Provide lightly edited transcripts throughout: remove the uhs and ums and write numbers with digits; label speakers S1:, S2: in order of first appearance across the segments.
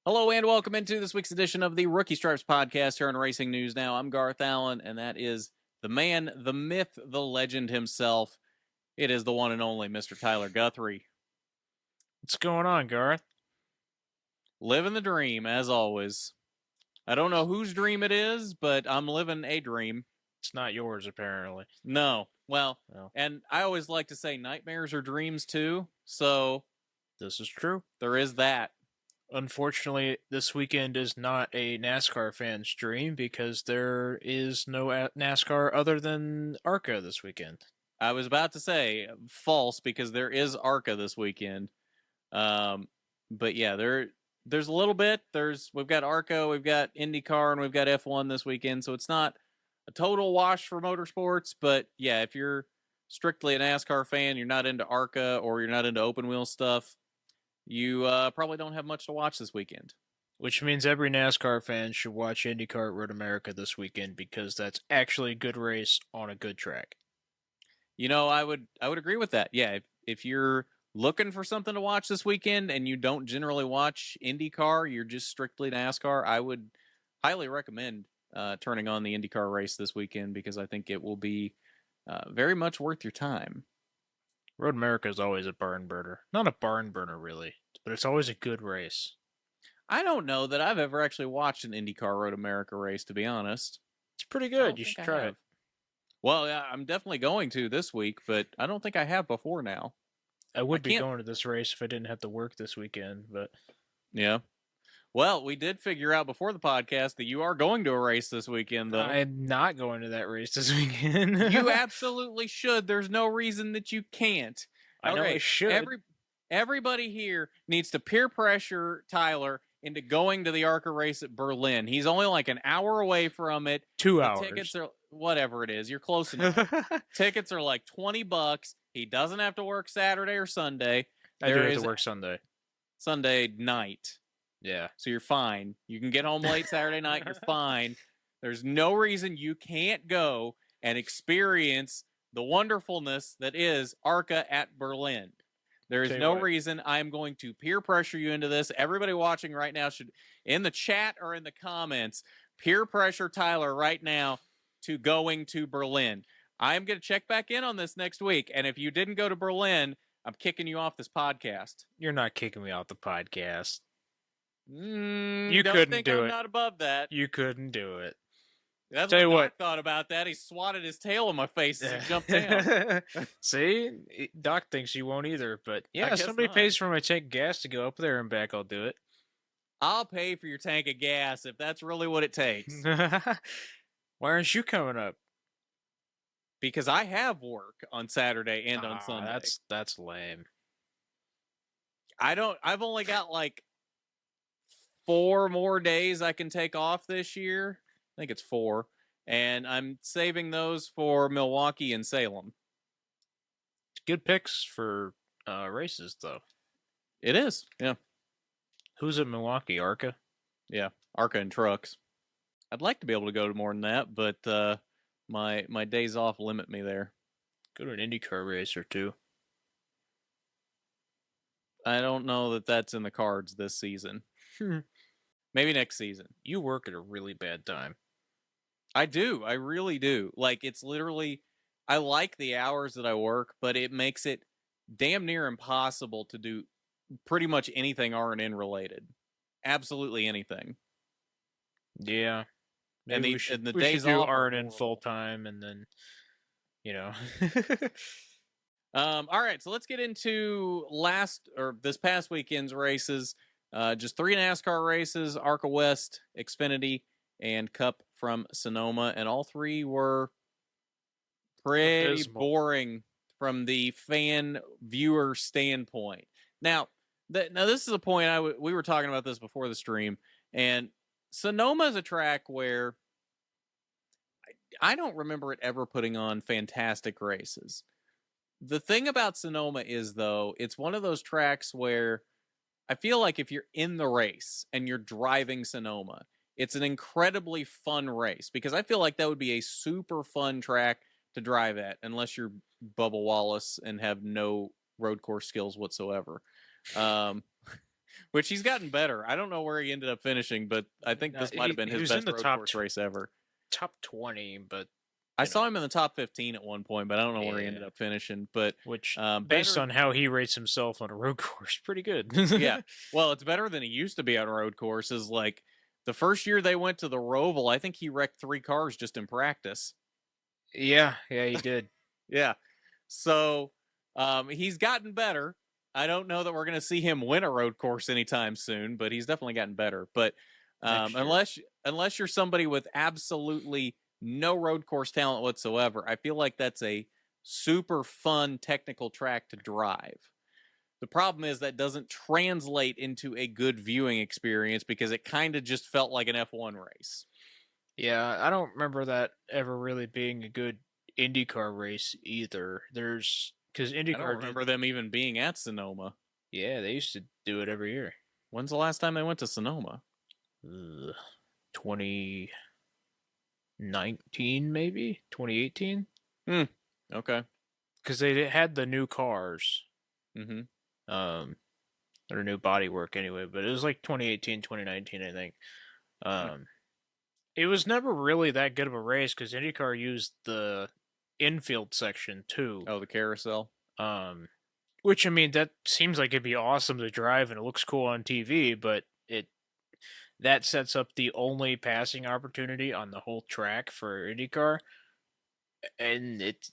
S1: Hello and welcome into this week's edition of the Rookie Stripes podcast here on Racing News Now. I'm Garth Allan, and that is the man, the myth, the legend himself. It is the one and only Mr. Tyler Guthrie.
S2: What's going on, Garth?
S1: Living the dream, as always. I don't know whose dream it is, but I'm living a dream.
S2: It's not yours, apparently.
S1: No. Well, and I always like to say nightmares are dreams too, so
S2: this is true.
S1: There is that.
S2: Unfortunately, this weekend is not a NASCAR fan's dream because there is no NASCAR other than ARCA this weekend.
S1: I was about to say false because there is ARCA this weekend. But yeah, there's a little bit. We've got ARCA, we've got IndyCar, and we've got F1 this weekend, so it's not a total wash for motorsports. But yeah, if you're strictly a NASCAR fan, you're not into ARCA or you're not into open wheel stuff, you probably don't have much to watch this weekend.
S2: Which means every NASCAR fan should watch IndyCar at Road America this weekend because that's actually a good race on a good track.
S1: You know, I would agree with that. Yeah, if you're looking for something to watch this weekend and you don't generally watch IndyCar, you're just strictly NASCAR, I would highly recommend turning on the IndyCar race this weekend because I think it will be very much worth your time.
S2: Road America is always a barn burner. Not a barn burner, really, but it's always a good race.
S1: I don't know that I've ever actually watched an IndyCar Road America race, to be honest.
S2: It's pretty good. You should try it.
S1: Well, yeah, I'm definitely going to this week, but I don't think I have before now.
S2: I would be going to this race if I didn't have to work this weekend, but...
S1: Yeah. Well, we did figure out before the podcast that you are going to a race this weekend, though.
S2: I'm not going to that race this weekend.
S1: You absolutely should. There's no reason that you can't.
S2: I know I should.
S1: Everybody here needs to peer pressure Tyler into going to the ARCA race at Berlin. He's only like an hour away from it.
S2: 2 hours.
S1: Tickets are whatever it is. You're close enough. Tickets are like $20. He doesn't have to work Saturday or Sunday.
S2: I do have to work Sunday.
S1: Sunday night.
S2: Yeah.
S1: So you're fine. You can get home late Saturday night. You're fine. There's no reason you can't go and experience the wonderfulness that is ARCA at Berlin. There is no reason. I am going to peer pressure you into this. Everybody watching right now should, in the chat or in the comments, peer pressure Tyler right now to going to Berlin. I am going to check back in on this next week. And if you didn't go to Berlin, I'm kicking you off this podcast.
S2: You're not kicking me off the podcast.
S1: You couldn't do it. I'm not above that.
S2: You couldn't do it.
S1: That's what Doc thought about that. He swatted his tail in my face as he jumped down.
S2: See? Doc thinks you won't either, but yeah, if somebody pays for my tank of gas to go up there and back, I'll do it.
S1: I'll pay for your tank of gas if that's really what it takes.
S2: Why aren't you coming up?
S1: Because I have work on Saturday and on Sunday.
S2: That's lame.
S1: I've only got like 4 more days I can take off this year. I think it's 4. And I'm saving those for Milwaukee and Salem.
S2: Good picks for races, though.
S1: It is, yeah.
S2: Who's at Milwaukee? ARCA?
S1: Yeah, ARCA and trucks. I'd like to be able to go to more than that, but my days off limit me there.
S2: Go to an IndyCar race or 2.
S1: I don't know that that's in the cards this season. Maybe next season.
S2: You work at a really bad time.
S1: I do. I really do. Like, it's literally, I like the hours that I work, but it makes it damn near impossible to do pretty much anything R&N related. Absolutely anything.
S2: Yeah. Maybe we should do R&N full time and then, you know.
S1: All right, so let's get into this past weekend's races. Just 3 NASCAR races: ARCA West, Xfinity, and Cup from Sonoma, and all 3 were pretty boring from the fan viewer standpoint. Now this is a point we were talking about this before the stream, and Sonoma is a track where I don't remember it ever putting on fantastic races. The thing about Sonoma is, though, it's one of those tracks where I feel like if you're in the race and you're driving Sonoma, it's an incredibly fun race because I feel like that would be a super fun track to drive at unless you're Bubba Wallace and have no road course skills whatsoever. which he's gotten better. I don't know where he ended up finishing, but I think this might have been
S2: he
S1: his
S2: was in
S1: best
S2: the
S1: road
S2: top
S1: course race ever.
S2: top 20, but
S1: I saw him in the top 15 at one point, but I don't know where he
S2: yeah.
S1: ended up finishing. But
S2: Which, based
S1: better,
S2: on how he rates himself on a road course, pretty good.
S1: yeah. Well, it's better than he used to be on road courses. Like the first year they went to the Roval, I think he wrecked 3 cars just in practice.
S2: Yeah, he did.
S1: Yeah. So he's gotten better. I don't know that we're going to see him win a road course anytime soon, but he's definitely gotten better. But unless you're somebody with absolutely no road course talent whatsoever, I feel like that's a super fun technical track to drive. The problem is that doesn't translate into a good viewing experience because it kind of just felt like an F1 race.
S2: Yeah, I don't remember that ever really being a good IndyCar race either. Because IndyCar,
S1: I don't remember them even being at Sonoma.
S2: Yeah, they used to do it every year.
S1: When's the last time they went to Sonoma?
S2: 2019, maybe 2018.
S1: Okay.
S2: Because they had the new cars.
S1: Mm-hmm.
S2: Or new bodywork anyway, but it was like 2018, 2019, I think. It was never really that good of a race because IndyCar used the infield section too.
S1: Oh, the carousel.
S2: Which, I mean, that seems like it'd be awesome to drive and it looks cool on TV, but that sets up the only passing opportunity on the whole track for IndyCar, and it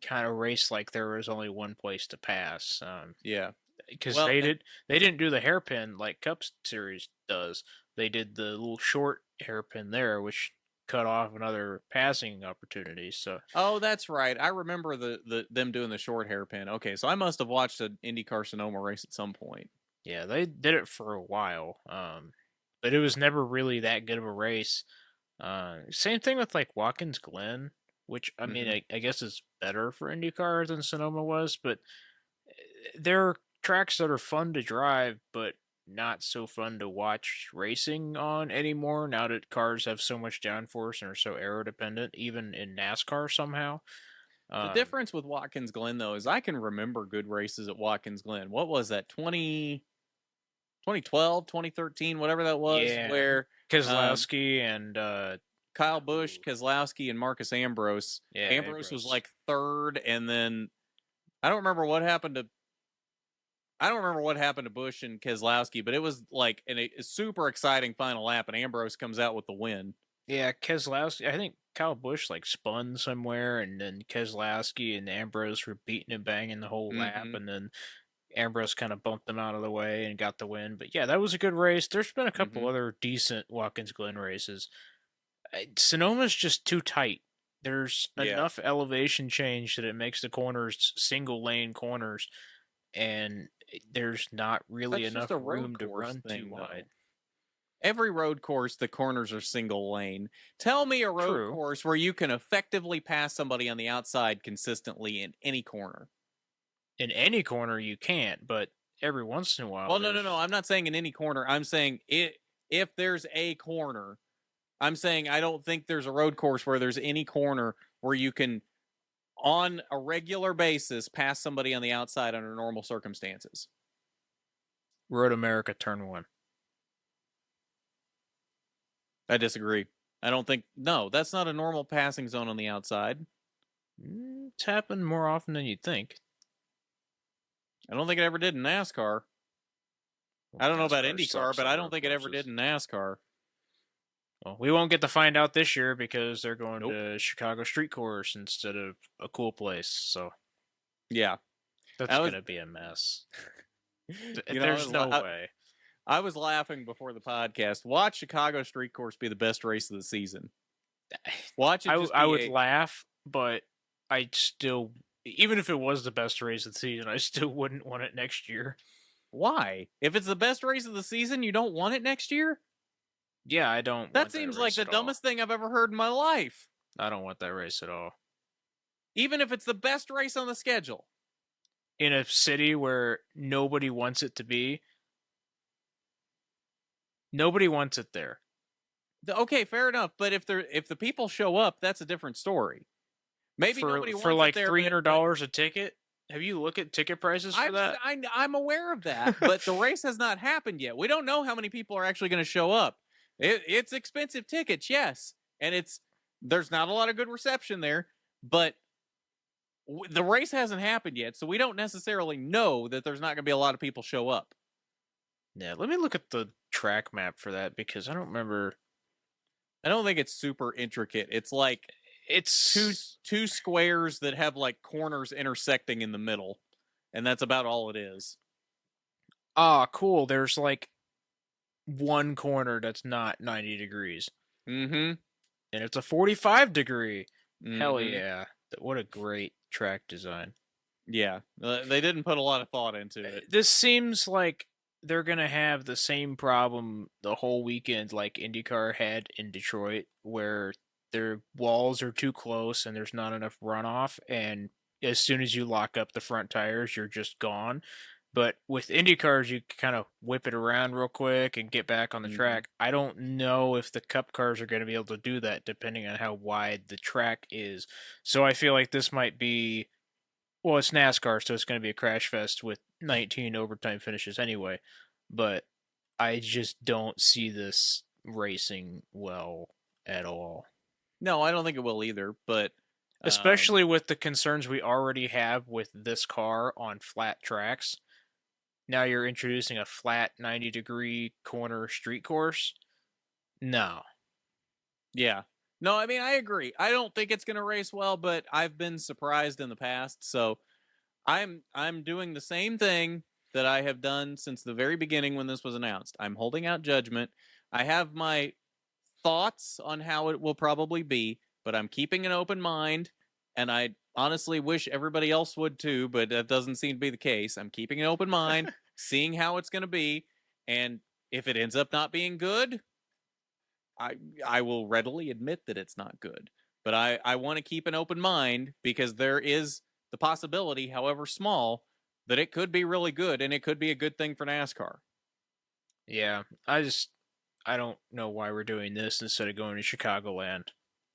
S2: kind of raced like there was only one place to pass.
S1: Yeah,
S2: because they didn't do the hairpin like Cup Series does. They did the little short hairpin there, which cut off another passing opportunity. So
S1: that's right. I remember them doing the short hairpin. Okay, so I must have watched an IndyCar Sonoma race at some point.
S2: Yeah, they did it for a while, but it was never really that good of a race. Same thing with like Watkins Glen, which I mean, I guess is better for IndyCar than Sonoma was, but they're tracks that are fun to drive, but not so fun to watch racing on anymore now that cars have so much downforce and are so aero dependent, even in NASCAR somehow.
S1: The difference with Watkins Glen, though, is I can remember good races at Watkins Glen. What was that, 2012, 2013, whatever that was, where
S2: Keselowski and
S1: Kyle Busch, Keselowski, and Marcus Ambrose.
S2: Yeah,
S1: Ambrose was like third, and then I don't remember what happened to Busch and Keselowski, but it was like a super exciting final lap, and Ambrose comes out with the win.
S2: Yeah, Keselowski. I think Kyle Busch like spun somewhere, and then Keselowski and Ambrose were beating and banging the whole lap, and then Ambrose kind of bumped them out of the way and got the win. But yeah, that was a good race. There's been a couple other decent Watkins Glen races. Sonoma's just too tight. There's enough elevation change that it makes the corners single lane corners, and there's not really enough room to run too wide.
S1: Every road course, the corners are single lane. Tell me a road course where you can effectively pass somebody on the outside consistently in any corner.
S2: In any corner, you can't, but every once in a while.
S1: Well, no. I'm not saying in any corner. I'm saying if there's a corner. I'm saying I don't think there's a road course where there's any corner where you can, on a regular basis, pass somebody on the outside under normal circumstances.
S2: Road America Turn 1.
S1: I disagree. I don't think... No, that's not a normal passing zone on the outside.
S2: It's happened more often than you'd think.
S1: I don't think it ever did in NASCAR. Well, I don't know about IndyCar, but I don't think it ever did in NASCAR.
S2: Well, we won't get to find out this year because they're going to Chicago Street Course instead of a cool place. So,
S1: yeah,
S2: that's going to be a mess. There's no way.
S1: I was laughing before the podcast. Watch Chicago Street Course be the best race of the season. Watch it.
S2: I would laugh, but I still, even if it was the best race of the season, I still wouldn't want it next year.
S1: Why? If it's the best race of the season, you don't want it next year?
S2: Yeah, I don't.
S1: That seems like the dumbest thing I've ever heard in my life.
S2: I don't want that race at all.
S1: Even if it's the best race on the schedule.
S2: In a city where nobody wants it to be. Nobody wants it there.
S1: Okay, fair enough. But if the people show up, that's a different story. Maybe nobody wants
S2: for like
S1: it there
S2: $300 a ticket. Have you looked at ticket prices for that?
S1: I'm aware of that, but the race has not happened yet. We don't know how many people are actually going to show up. It's expensive tickets, yes, and there's not a lot of good reception there, but the race hasn't happened yet, so we don't necessarily know that there's not going to be a lot of people show up.
S2: Yeah, let me look at the track map for that because I don't remember.
S1: I don't think it's super intricate. It's like
S2: it's
S1: two squares that have like corners intersecting in the middle, and that's about all it is.
S2: Cool. There's like one corner that's not 90 degrees.
S1: Mm-hmm.
S2: And it's a 45 degree.
S1: Mm-hmm.
S2: Hell yeah. What a great track design.
S1: Yeah. They didn't put a lot of thought into it.
S2: This seems like they're going to have the same problem the whole weekend like IndyCar had in Detroit, where their walls are too close and there's not enough runoff. And as soon as you lock up the front tires, you're just gone. But with IndyCars, you kind of whip it around real quick and get back on the track. I don't know if the Cup cars are going to be able to do that depending on how wide the track is. So I feel like this might be, well, it's NASCAR, so it's going to be a crash fest with 19 overtime finishes anyway. But I just don't see this racing well at all.
S1: No, I don't think it will either, but
S2: especially with the concerns we already have with this car on flat tracks. Now you're introducing a flat 90-degree corner street course? No.
S1: Yeah. No, I mean, I agree. I don't think it's going to race well, but I've been surprised in the past. So I'm doing the same thing that I have done since the very beginning when this was announced. I'm holding out judgment. I have my thoughts on how it will probably be, but I'm keeping an open mind, and I honestly wish everybody else would too, but that doesn't seem to be the case. I'm keeping an open mind, seeing how it's going to be, and if it ends up not being good, I will readily admit that it's not good. But I want to keep an open mind because there is the possibility, however small, that it could be really good and it could be a good thing for NASCAR.
S2: Yeah, I don't know why we're doing this instead of going to Chicagoland.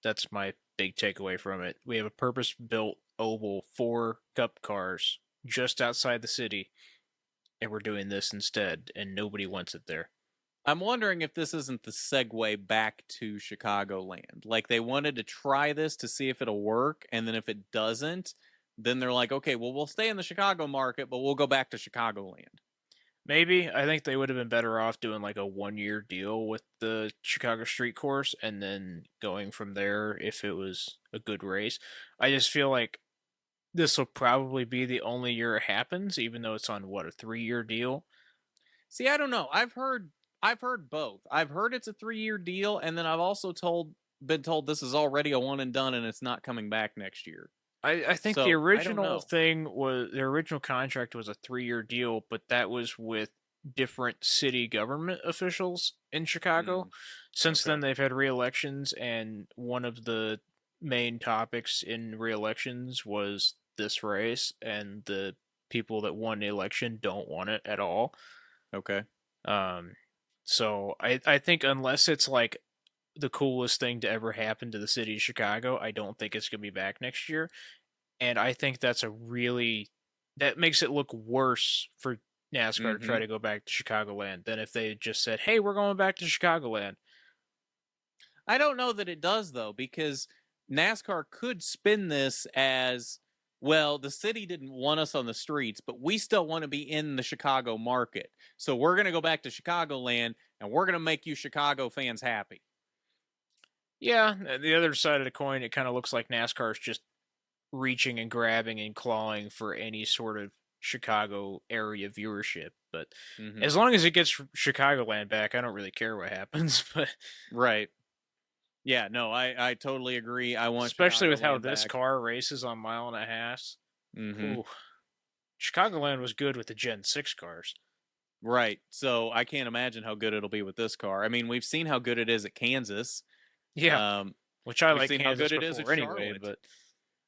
S2: That's my big takeaway from it. We have a purpose-built oval for Cup cars just outside the city, and we're doing this instead, and nobody wants it there.
S1: I'm wondering if this isn't the segue back to Chicagoland. Like, they wanted to try this to see if it'll work, and then if it doesn't, then they're like, okay, well, we'll stay in the Chicago market, but we'll go back to Chicagoland.
S2: Maybe. I think they would have been better off doing like a 1-year deal with the Chicago street course and then going from there if it was a good race. I just feel like this will probably be the only year it happens, even though it's on what, a 3-year deal.
S1: See, I don't know. I've heard both. I've heard it's a 3-year deal, and then I've also been told this is already a one and done, and it's not coming back next year.
S2: I think so, the original thing was the original contract was a 3-year deal, but that was with different city government officials in Chicago. Since then, they've had re-elections, and one of the main topics in re-elections was this race, and the people that won the election don't want it at all.
S1: Okay.
S2: So I think unless it's like the coolest thing to ever happen to the city of Chicago, I don't think it's going to be back next year. And I think that makes it look worse for NASCAR to try to go back to Chicagoland than if they just said, hey, we're going back to Chicagoland.
S1: I don't know that it does, though, because NASCAR could spin this as, well, the city didn't want us on the streets, but we still want to be in the Chicago market. So we're going to go back to Chicagoland, and we're going to make you Chicago fans happy.
S2: Yeah, the other side of the coin, it kind of looks like NASCAR is just reaching and grabbing and clawing for any sort of Chicago area viewership. But as long as it gets Chicagoland back, I don't really care what happens. But
S1: right. Yeah, no, I totally agree. I want,
S2: especially with how this car races on 1.5 miles. Chicagoland was good with the Gen 6 cars.
S1: Right. So I can't imagine how good it'll be with this car. I mean, we've seen how good it is at Kansas.
S2: Yeah. Which I like Kansas
S1: how good it is at
S2: anyway, but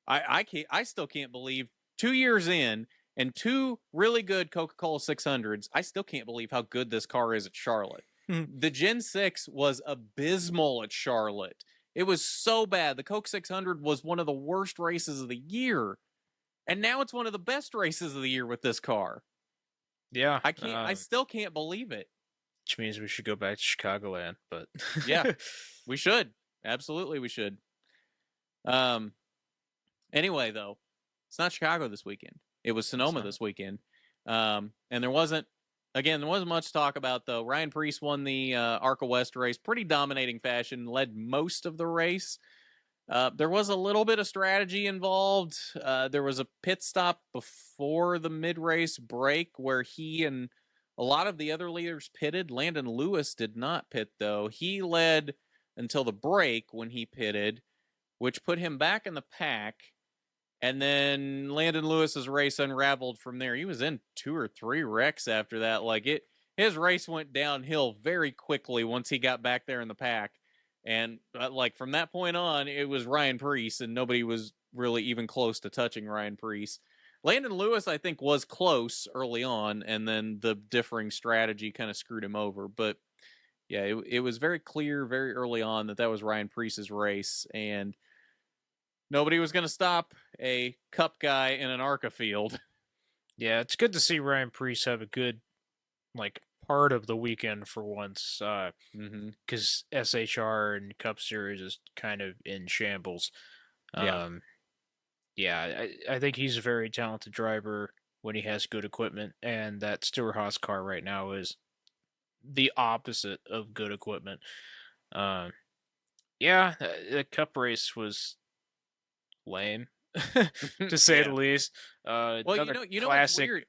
S1: I still can't believe 2 years in and 2 really good Coca-Cola 600s, I still can't believe how good this car is at Charlotte. The Gen 6 was abysmal at Charlotte. It was so bad. The Coke 600 was one of the worst races of the year. And now it's one of the best races of the year with this car.
S2: Yeah.
S1: I still can't believe it.
S2: Which means we should go back to Chicagoland, but
S1: yeah, we should. Absolutely, we should. Anyway, though, it's not Chicago this weekend. It was Sonoma this weekend. And there wasn't much to talk about, though. Ryan Preece won the ARCA West race, pretty dominating fashion, led most of the race. There was a little bit of strategy involved. There was a pit stop before the mid-race break where he and a lot of the other leaders pitted. Landon Lewis did not pit, though. He led until the break when he pitted, which put him back in the pack. And then Landon Lewis's race unraveled from there. He was in 2 or 3 wrecks after that. His race went downhill very quickly once he got back there in the pack. And from that point on, it was Ryan Preece, and nobody was really even close to touching Ryan Preece. Landon Lewis, I think, was close early on, and then the differing strategy kind of screwed him over. But yeah, it was very clear very early on that was Ryan Preece's race, and nobody was going to stop a Cup guy in an ARCA field.
S2: Yeah, it's good to see Ryan Preece have a good part of the weekend for once, because SHR and Cup Series is kind of in shambles. Yeah, I think he's a very talented driver when he has good equipment, and that Stewart-Haas car right now is the opposite of good equipment. Yeah, the Cup race was lame, to say the least.
S1: Well, you know
S2: classic.
S1: What's weird?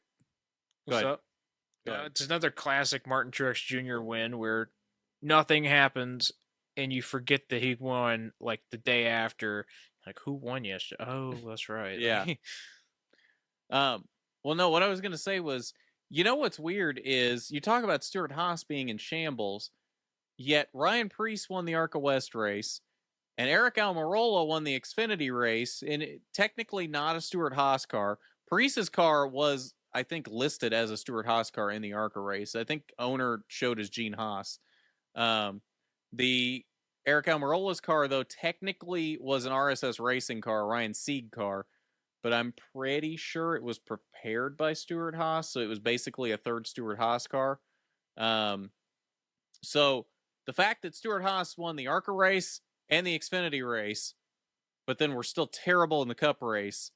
S2: What's up? It's another classic Martin Truex Jr. win where nothing happens and you forget that he won the day after. Who won yesterday? Oh, that's right.
S1: Yeah. Well, no, what I was going to say was, what's weird is you talk about Stewart-Haas being in shambles, yet Ryan Preece won the ARCA West race, and Eric Almirola won the Xfinity race, and technically not a Stewart-Haas car. Preece's car was, I think, listed as a Stewart-Haas car in the ARCA race. I think owner showed as Gene Haas. The Eric Almirola's car, though, technically was an RSS racing car, a Ryan Sieg car, but I'm pretty sure it was prepared by Stewart-Haas, so it was basically a third Stewart-Haas car. So the fact that Stewart-Haas won the ARCA race and the Xfinity race, but then we're still terrible in the Cup race,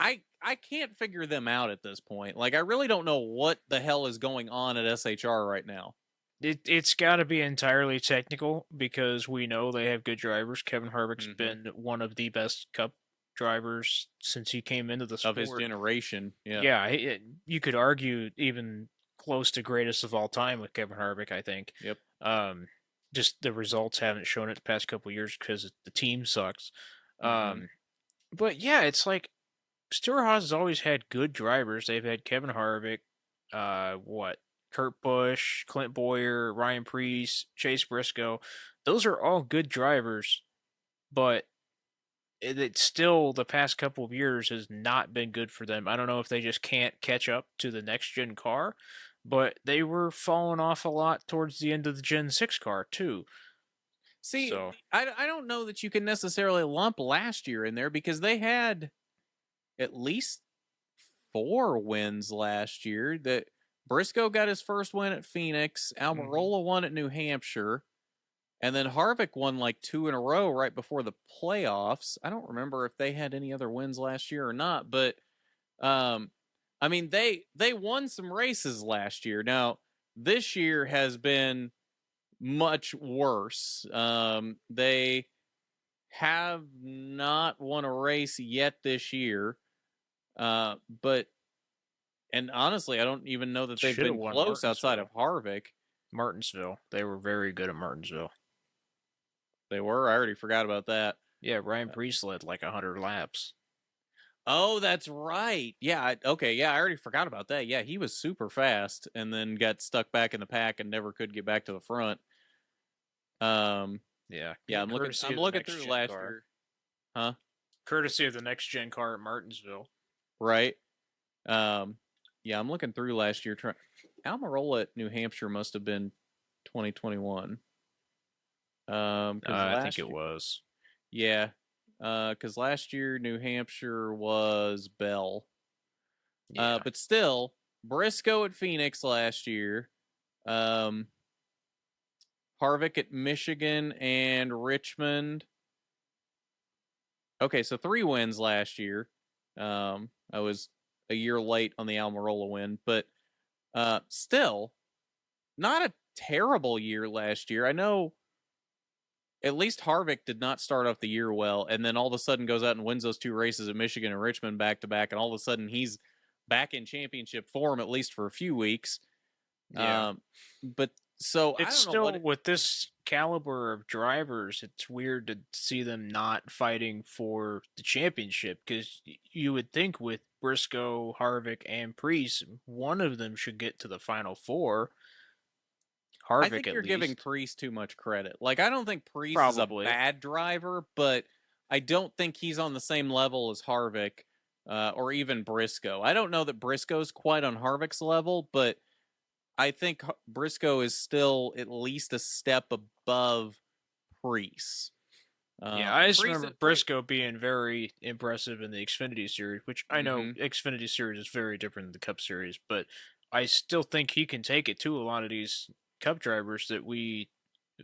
S1: I can't figure them out at this point. I really don't know what the hell is going on at SHR right now.
S2: It's got to be entirely technical because we know they have good drivers. Kevin Harvick's been one of the best Cup drivers since he came into the sport.
S1: Of his generation.
S2: Yeah, you could argue even close to greatest of all time with Kevin Harvick, I think.
S1: Yep.
S2: Just the results haven't shown it the past couple of years because the team sucks. But yeah, it's Stewart-Haas has always had good drivers. They've had Kevin Harvick, Kurt Busch, Clint Bowyer, Ryan Preece, Chase Briscoe. Those are all good drivers, but it's still the past couple of years has not been good for them. I don't know if they just can't catch up to the next gen car, but they were falling off a lot towards the end of the Gen 6 car too.
S1: See, I don't know that you can necessarily lump last year in there because they had at least 4 wins last year. That Briscoe got his first win at Phoenix, Almirola won at New Hampshire, and then Harvick won 2 in a row right before the playoffs. I don't remember if they had any other wins last year or not, but I mean they won some races last year. Now, this year has been much worse. They have not won a race yet this year. But honestly, I don't even know that they've been close outside of Harvick.
S2: Martinsville. They were very good at Martinsville.
S1: They were? I already forgot about that.
S2: Yeah, Ryan Preece led 100 laps.
S1: Oh, that's right. Yeah, okay, yeah, I already forgot about that. Yeah, he was super fast and then got stuck back in the pack and never could get back to the front.
S2: Yeah,
S1: I'm looking through last year. Huh?
S2: Courtesy of the next gen car at Martinsville.
S1: Right. Yeah, I'm looking through last year. Almirola at New Hampshire must have been 2021.
S2: I think it was.
S1: Yeah. because last year New Hampshire was Bell.
S2: Yeah.
S1: But still, Briscoe at Phoenix last year. Harvick at Michigan and Richmond. Okay, so 3 wins last year. I was a year late on the Almirola win, but still, not a terrible year last year. I know at least Harvick did not start off the year well, and then all of a sudden goes out and wins those 2 races at Michigan and Richmond back to back, and all of a sudden he's back in championship form, at least for a few weeks.
S2: Yeah.
S1: But so
S2: It's
S1: I don't know
S2: still
S1: what.
S2: with this caliber of drivers, it's weird to see them not fighting for the championship because you would think with Briscoe, Harvick, and Priest, one of them should get to the final 4.
S1: I
S2: Harvick
S1: think
S2: at
S1: you're giving
S2: least.
S1: Priest too much credit. Like, I don't think Priest is a
S2: Probably.
S1: bad driver, but I don't think he's on the same level as Harvick or even Briscoe. I don't know that Briscoe's quite on Harvick's level, but I think Briscoe is still at least a step above Priest.
S2: Yeah, I just
S1: Priest,
S2: remember Briscoe being very impressive in the Xfinity Series, which I know Xfinity Series is very different than the Cup Series, but I still think he can take it to a lot of these Cup drivers that we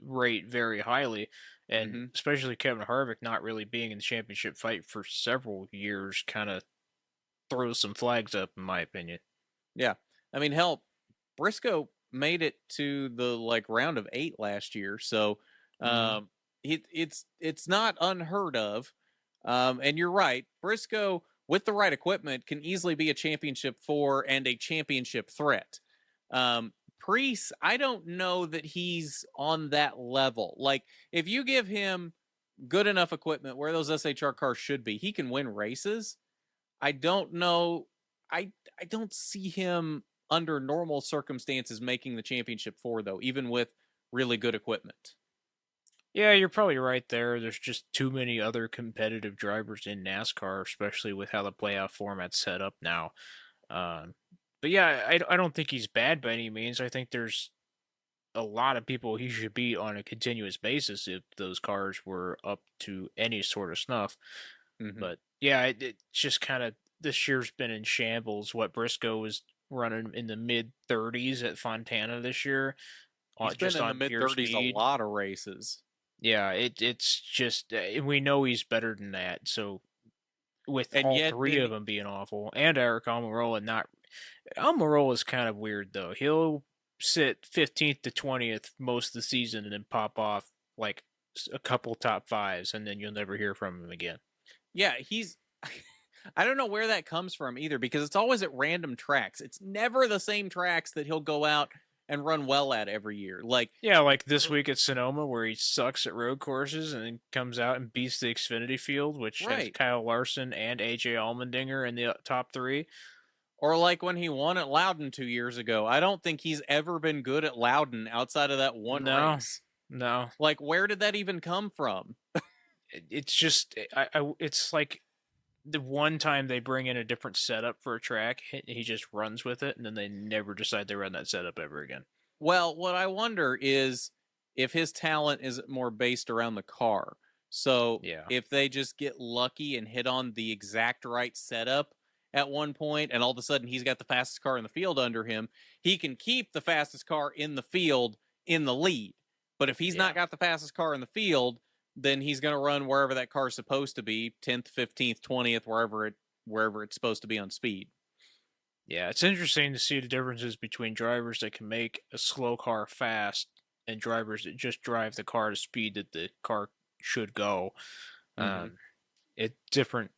S2: rate very highly, and especially Kevin Harvick not really being in the championship fight for several years kind of throws some flags up, in my opinion.
S1: Yeah, I mean, hell, Briscoe made it to the round of 8 last year, so it's not unheard of. And you're right, Briscoe with the right equipment can easily be a championship 4 and a championship threat. Priest, I don't know that he's on that level. Like, if you give him good enough equipment where those SHR cars should be, he can win races. I don't know. I don't see him under normal circumstances making the championship 4 though, even with really good equipment.
S2: Yeah, you're probably right there. There's just too many other competitive drivers in NASCAR, especially with how the playoff format's set up now. But yeah, I don't think he's bad by any means. I think there's a lot of people he should beat on a continuous basis if those cars were up to any sort of snuff. But yeah, it's just kind of this year's been in shambles. What Briscoe was running in the mid 30s at Fontana this year,
S1: He's been
S2: just
S1: in the
S2: on
S1: mid
S2: pure
S1: 30s a
S2: speed.
S1: lot of races.
S2: Yeah, it's just we know he's better than that. So with
S1: And
S2: all
S1: yet
S2: 3 of them being awful, and Eric Almirola not, Almirola is kind of weird though. He'll sit 15th to 20th most of the season and then pop off like a couple top 5s, and then you'll never hear from him again.
S1: Yeah, he's. I don't know where that comes from either, because it's always at random tracks. It's never the same tracks that he'll go out and run well at every year. Like,
S2: yeah, like this week at Sonoma where he sucks at road courses and then comes out and beats the Xfinity field, which has Kyle Larson and AJ Allmendinger in the top 3.
S1: Or like when he won at Loudon 2 years ago. I don't think he's ever been good at Loudon outside of that one race.
S2: No.
S1: Like, where did that even come from?
S2: It's just it's like the one time they bring in a different setup for a track, he just runs with it, and then they never decide to run that setup ever again.
S1: Well, what I wonder is if his talent is more based around the car. So if they just get lucky and hit on the exact right setup at one point, and all of a sudden he's got the fastest car in the field under him, he can keep the fastest car in the field in the lead. But if he's not got the fastest car in the field, then he's going to run wherever that car is supposed to be, 10th, 15th, 20th, wherever it's supposed to be on speed.
S2: Yeah, it's interesting to see the differences between drivers that can make a slow car fast and drivers that just drive the car to speed that the car should go. Different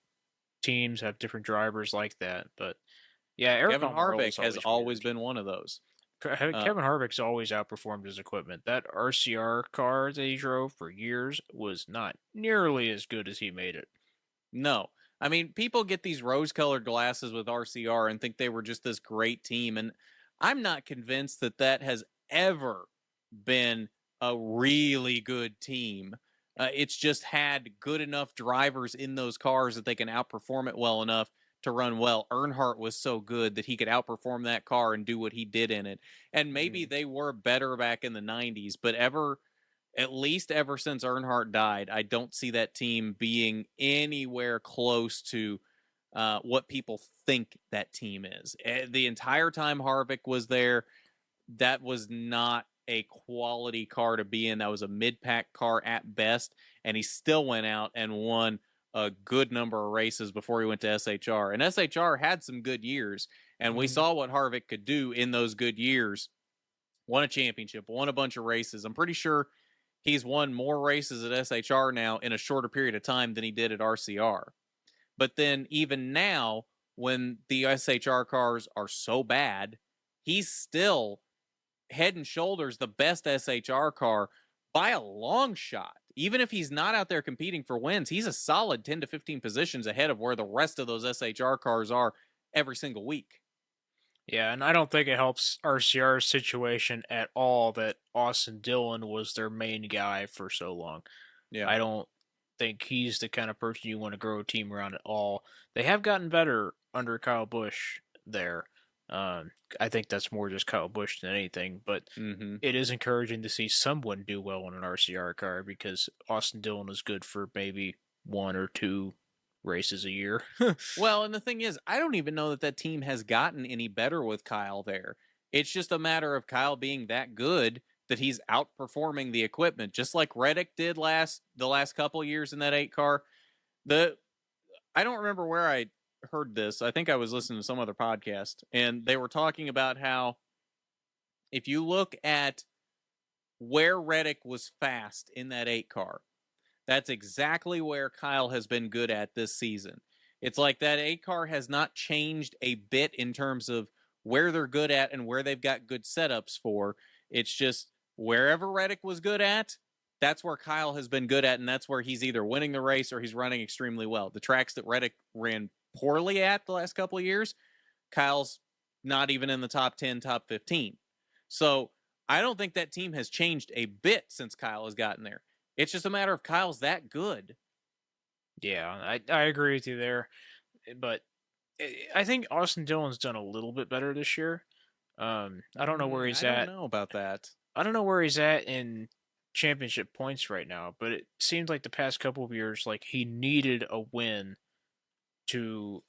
S2: teams have different drivers like that, but yeah, Eric
S1: Kevin Harvick has always been one of those.
S2: Kevin Harvick's always outperformed his equipment. That RCR car that he drove for years was not nearly as good as he made it.
S1: No. I mean, people get these rose-colored glasses with RCR and think they were just this great team, and I'm not convinced that that has ever been a really good team. It's just had good enough drivers in those cars that they can outperform it well enough to run well. Earnhardt was so good that he could outperform that car and do what he did in it. And maybe they were better back in the 90s, but ever at least ever since Earnhardt died, I don't see that team being anywhere close to what people think that team is. The entire time Harvick was there, that was not a quality car to be in. That was a mid-pack car at best, and he still went out and won a good number of races before he went to SHR. And SHR had some good years, and we saw what Harvick could do in those good years. Won a championship, won a bunch of races. I'm pretty sure he's won more races at SHR now in a shorter period of time than he did at RCR. But then even now, when the SHR cars are so bad, he's still head and shoulders the best SHR car by a long shot. Even if he's not out there competing for wins, he's a solid 10 to 15 positions ahead of where the rest of those SHR cars are every single week.
S2: Yeah, and I don't think it helps RCR's situation at all that Austin Dillon was their main guy for so long.
S1: Yeah.
S2: I don't think he's the kind of person you want to grow a team around at all. They have gotten better under Kyle Busch there. I think that's more just Kyle Busch than anything, but it is encouraging to see someone do well in an RCR car because Austin Dillon is good for maybe 1 or 2 races a year.
S1: Well, and the thing is, I don't even know that team has gotten any better with Kyle there. It's just a matter of Kyle being that good that he's outperforming the equipment, just like Reddick did the last couple years in that 8 car. I don't remember where I heard this. I think I was listening to some other podcast, and they were talking about how if you look at where Reddick was fast in that 8 car, that's exactly where Kyle has been good at this season. It's like that 8 car has not changed a bit in terms of where they're good at and where they've got good setups for. It's just wherever Reddick was good at, that's where Kyle has been good at, and that's where he's either winning the race or he's running extremely well. The tracks that Reddick ran poorly at the last couple of years, Kyle's not even in the top 10, top 15. So I don't think that team has changed a bit since Kyle has gotten there. It's just a matter of Kyle's that good.
S2: Yeah, I agree with you there. But I think Austin Dillon's done a little bit better this year. I don't know where he's at.
S1: I don't know about that.
S2: I don't know where he's at in championship points right now, but it seems like the past couple of years, like he needed a win to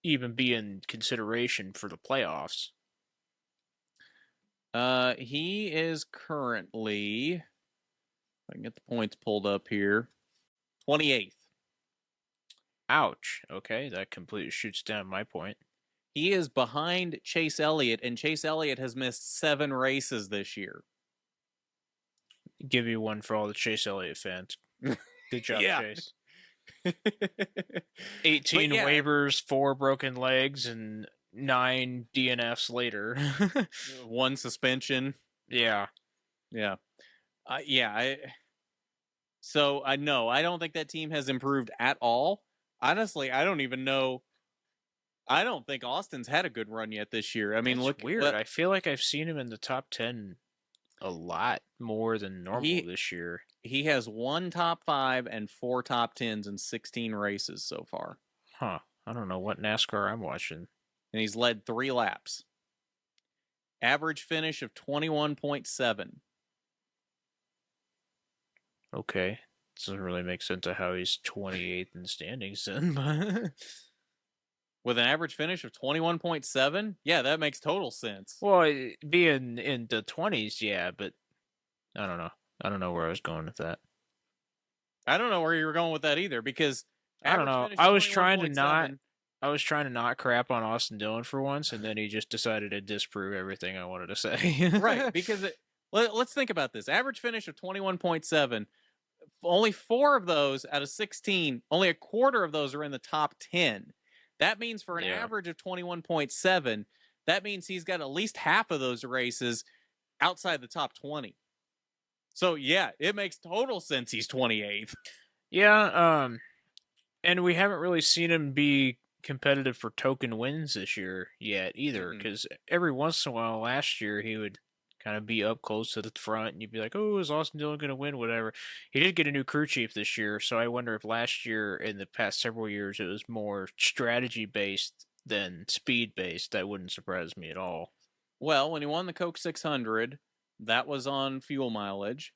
S2: even be in consideration for the playoffs.
S1: He is currently, if I can get the points pulled up here, 28th.
S2: Ouch. Okay, that completely shoots down my point.
S1: He is behind Chase Elliott, and Chase Elliott has missed 7 races this year.
S2: Give you one for all the Chase Elliott fans. Good job, Chase. 18 waivers, 4 broken legs, and 9 DNFs later.
S1: 1 suspension.
S2: Yeah.
S1: Yeah. So I know I don't think that team has improved at all. Honestly, I don't even know. I don't think Austin's had a good run yet this year. I mean,
S2: look weird. I feel like I've seen him in the top 10 a lot more than normal this year.
S1: He has 1 top 5 and 4 top 10s in 16 races so far.
S2: Huh. I don't know what NASCAR I'm watching.
S1: And he's led 3 laps. Average finish of 21.7.
S2: Okay. Doesn't really make sense of how he's 28th in standings then.
S1: With an average finish of 21.7? Yeah, that makes total sense.
S2: Well, being in the 20s, yeah, but I don't know. I don't know where I was going with that.
S1: I don't know where you were going with that either, because
S2: I don't know. I was trying to not crap on Austin Dillon for once, and then he just decided to disprove everything I wanted to say.
S1: Right, because let's think about this. Average finish of 21.7. Only 4 of those out of 16, only a quarter of those are in the top 10. That means for an average of 21.7, that means he's got at least half of those races outside the top 20. So, yeah, it makes total sense he's 28th.
S2: Yeah, and we haven't really seen him be competitive for token wins this year yet either, because every once in a while last year he would kind of be up close to the front, and you'd be like, oh, is Austin Dillon going to win? Whatever. He did get a new crew chief this year, so I wonder if last year and the past several years it was more strategy-based than speed-based. That wouldn't surprise me at all.
S1: Well, when he won the Coke 600, that was on fuel mileage.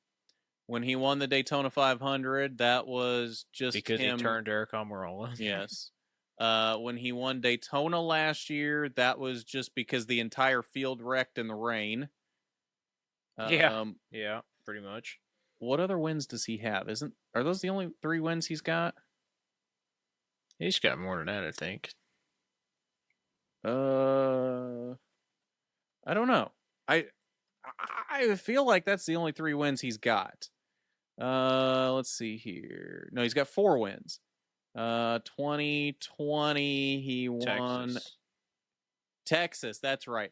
S1: When he won the Daytona 500, that was just
S2: because
S1: him.
S2: he turned Eric Almirola.
S1: Yes. When he won Daytona last year, that was just because the entire field wrecked in the rain.
S2: Yeah, pretty much.
S1: What other wins does he have? Are those the only 3 wins he's got?
S2: He's got more than that, I think.
S1: I don't know. I feel like that's the only 3 wins he's got. Let's see here. No, he's got 4 wins. 2020 he won Texas. That's right.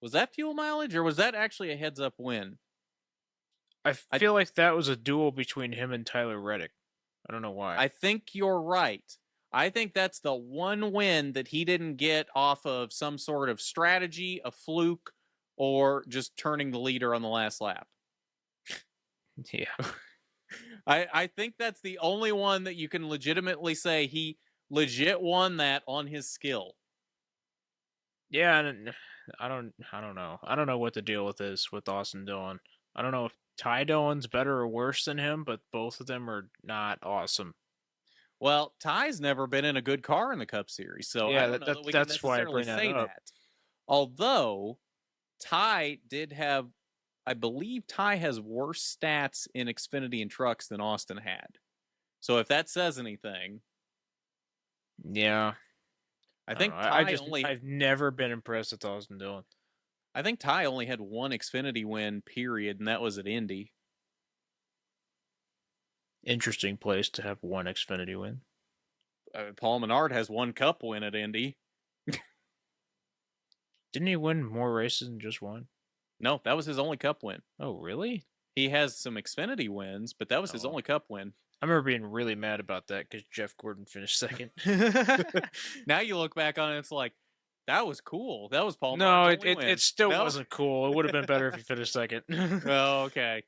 S1: Was that fuel mileage or was that actually a heads-up win?
S2: I feel like that was a duel between him and Tyler Reddick. I don't know why.
S1: I think you're right. I think that's the one win that he didn't get off of some sort of strategy, a fluke, or just turning the leader on the last lap.
S2: Yeah.
S1: I think that's the only one that you can legitimately say he legit won that on his skill.
S2: Yeah, and I don't know. I don't know what the deal with Austin Dillon. I don't know if Ty Dillon's better or worse than him, but both of them are not awesome.
S1: Well, Ty's never been in a good car in the Cup Series, so
S2: yeah,
S1: I don't know that we can necessarily say that. Although Ty did have, I believe Ty has worse stats in Xfinity and trucks than Austin had. So if that says anything,
S2: yeah,
S1: I think
S2: I've never been impressed with Austin Dillon.
S1: I think Ty only had 1 Xfinity win, period, and that was at Indy.
S2: Interesting place to have 1 Xfinity win.
S1: Paul Menard has 1 Cup win at Indy.
S2: Didn't he win more races than just 1?
S1: No, that was his only Cup win.
S2: Oh, really?
S1: He has some Xfinity wins, but that was his only Cup win.
S2: I remember being really mad about that because Jeff Gordon finished 2nd.
S1: Now you look back on it, it's like, that was cool. That was Paul
S2: Menard's
S1: only win.
S2: It still wasn't cool. It would have been better if he finished 2nd.
S1: Oh, okay.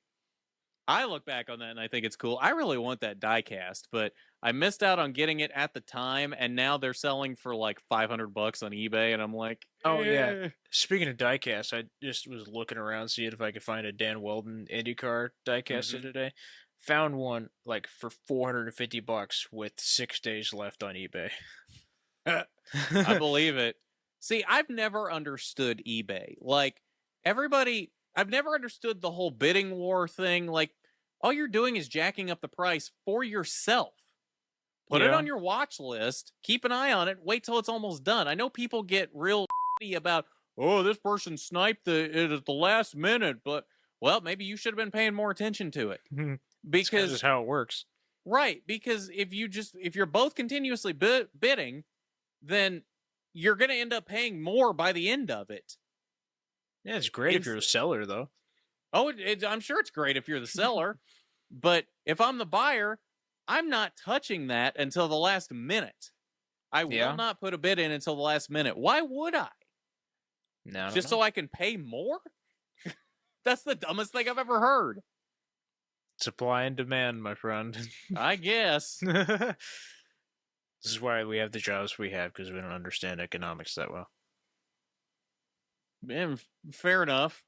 S1: I look back on that and I think it's cool. I really want that diecast, but I missed out on getting it at the time, and now they're selling for like $500 on eBay, and I'm like,
S2: oh yeah. Speaking of diecast, I just was looking around seeing if I could find a Dan Weldon IndyCar diecast today. Found one like for $450 with 6 days left on eBay.
S1: I believe it. See, I've never understood eBay. Like, I've never understood the whole bidding war thing. Like, all you're doing is jacking up the price for yourself. Put it on your watch list. Keep an eye on it. Wait till it's almost done. I know people get real about, oh, this person sniped it at the last minute, but, well, maybe you should have been paying more attention to it. Because
S2: that's how it works.
S1: Right, because if you're both continuously bidding, then you're going to end up paying more by the end of it.
S2: Yeah, it's great if you're a seller, though.
S1: Oh, I'm sure it's great if you're the seller, but if I'm the buyer, I'm not touching that until the last minute. I will not put a bid in until the last minute. Why would I?
S2: No,
S1: just so I can pay more? That's the dumbest thing I've ever heard.
S2: Supply and demand, my friend.
S1: I guess.
S2: This is why we have the jobs we have, because we don't understand economics that well.
S1: Man, fair enough.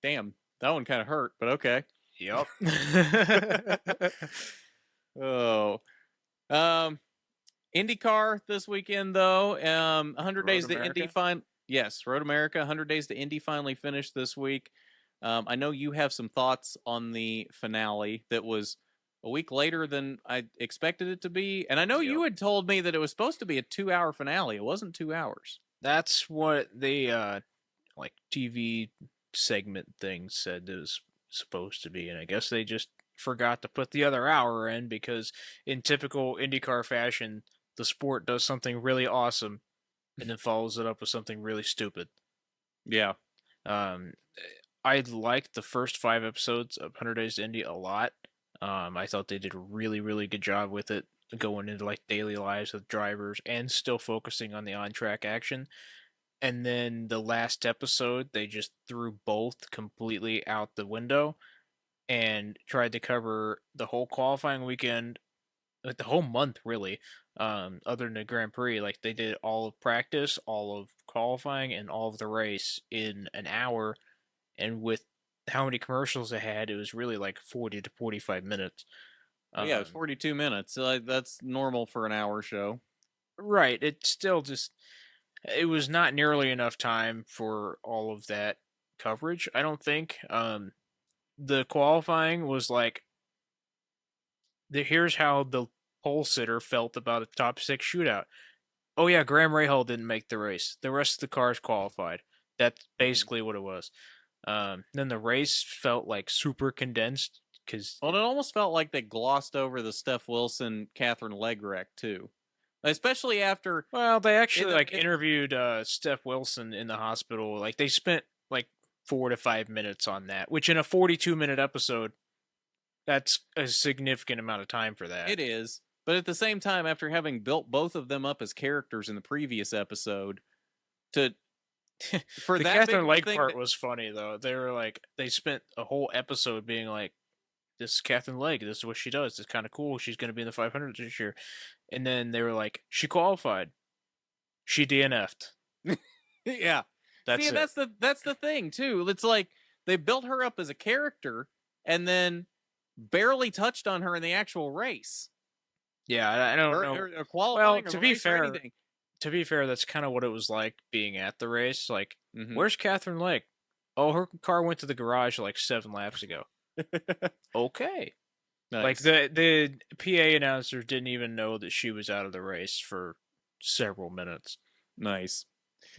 S1: Damn, that one kind of hurt, but okay.
S2: Yep.
S1: Oh. IndyCar this weekend, though. 100 days to Indy Yes, Road America. 100 days to Indy finally finished this week. I know you have some thoughts on the finale that was a week later than I expected it to be. And I know you had told me that it was supposed to be a 2-hour finale. It wasn't 2 hours.
S2: That's what the like TV segment thing said it was supposed to be. And I guess they just forgot to put the other hour in because in typical IndyCar fashion, the sport does something really awesome and then follows it up with something really stupid.
S1: Yeah.
S2: I liked the first 5 episodes of 100 Days to Indy a lot. I thought they did a really, really good job with it, going into like daily lives of drivers and still focusing on the on-track action. And then the last episode, they just threw both completely out the window and tried to cover the whole qualifying weekend, like the whole month really, other than the Grand Prix. Like they did all of practice, all of qualifying, and all of the race in an hour. And with how many commercials it had, it was really like 40 to 45 minutes.
S1: Yeah, it's 42 minutes. So that's normal for an hour show.
S2: Right. It still just, it was not nearly enough time for all of that coverage, I don't think. The qualifying was like, here's how the pole sitter felt about a top six shootout. Oh yeah, Graham Rahal didn't make the race. The rest of the cars qualified. That's basically what it was. Then the race felt like super condensed because,
S1: Well, it almost felt like they glossed over the Steph Wilson, Catherine Legg wreck too, especially after.
S2: well, they actually like interviewed Steph Wilson in the hospital. Like they spent like 4 to 5 minutes on that, which in a 42-minute episode, that's a significant amount of time for that.
S1: It is. But at the same time, after having built both of them up as characters in the previous episode, to for
S2: the
S1: that
S2: Catherine
S1: big
S2: Legg part was funny though. They were like, they spent a whole episode being like, "This is Catherine Legg. This is what she does. It's kind of cool. She's going to be in the 500 this year." And then they were like, "She qualified. She DNF'd."
S1: Yeah, see, that's the thing too. It's like they built her up as a character and then barely touched on her in the actual race.
S2: Yeah, I don't know.
S1: Or qualifying,
S2: well, to be fair, that's kind of what it was like being at the race. Like, where's Catherine Legg? Oh, her car went to the garage like 7 laps ago. Okay. Nice. Like the PA announcer didn't even know that she was out of the race for several minutes.
S1: Nice.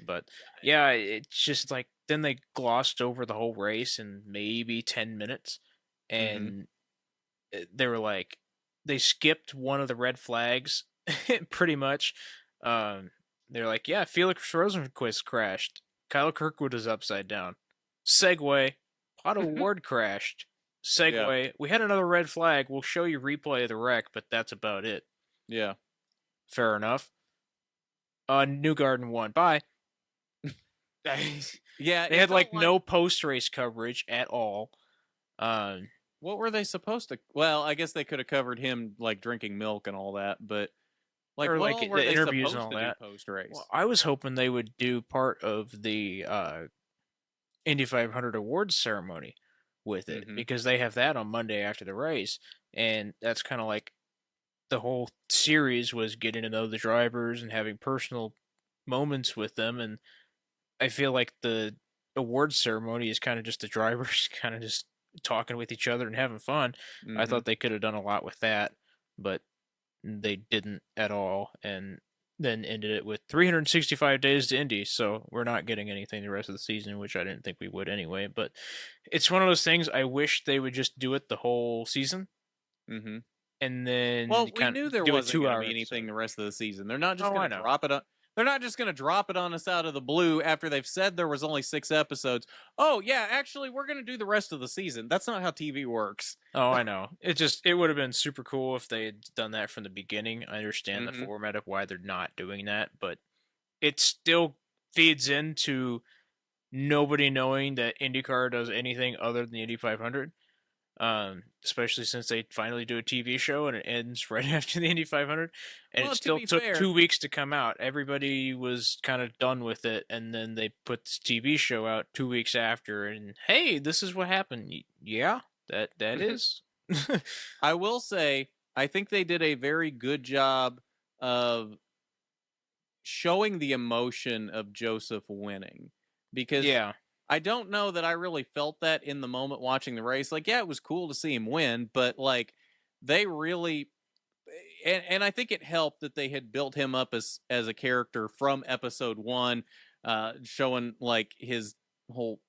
S2: But yeah, it's just like then they glossed over the whole race in maybe 10 minutes, and they were like, they skipped one of the red flags pretty much. They're like, yeah, Felix Rosenquist crashed. Kyle Kirkwood is upside down. Segue. Otto Ward crashed. Segue. Yeah. We had another red flag. We'll show you replay of the wreck, but that's about it.
S1: Yeah.
S2: Fair enough. Newgarden won. Bye.
S1: Yeah.
S2: They had like no post-race coverage at all.
S1: What were they supposed to? Well, I guess they could have covered him like drinking milk and all that, but like,
S2: or like the interviews and all that
S1: post-race.
S2: Well, I was hoping they would do part of the Indy 500 awards ceremony with it because they have that on Monday after the race, and that's kind of like the whole series was getting to know the drivers and having personal moments with them, and I feel like the awards ceremony is kind of just the drivers kind of just talking with each other and having fun. I thought they could have done a lot with that, but they didn't at all, and then ended it with 365 days to Indy, so we're not getting anything the rest of the season, which I didn't think we would anyway. But it's one of those things I wish they would just do it the whole season. And then
S1: we knew there wasn't going to be anything the rest of the season. They're not just going to drop it on. They're not just going to drop it on us out of the blue after they've said there was only 6 episodes. Oh, yeah, actually, we're going to do the rest of the season. That's not how TV works.
S2: Oh, I know. It would have been super cool if they had done that from the beginning. I understand the format of why they're not doing that, but it still feeds into nobody knowing that IndyCar does anything other than the Indy 500. Especially since they finally do a TV show and it ends right after the Indy 500, and it still took 2 weeks to come out. Everybody was kind of done with it, and then they put this TV show out 2 weeks after, and hey, this is what happened. Yeah, that is.
S1: I will say, I think they did a very good job of showing the emotion of Joseph winning, because I don't know that I really felt that in the moment watching the race. Like, yeah, it was cool to see him win, but like they really, and I think it helped that they had built him up as a character from episode 1, showing like his whole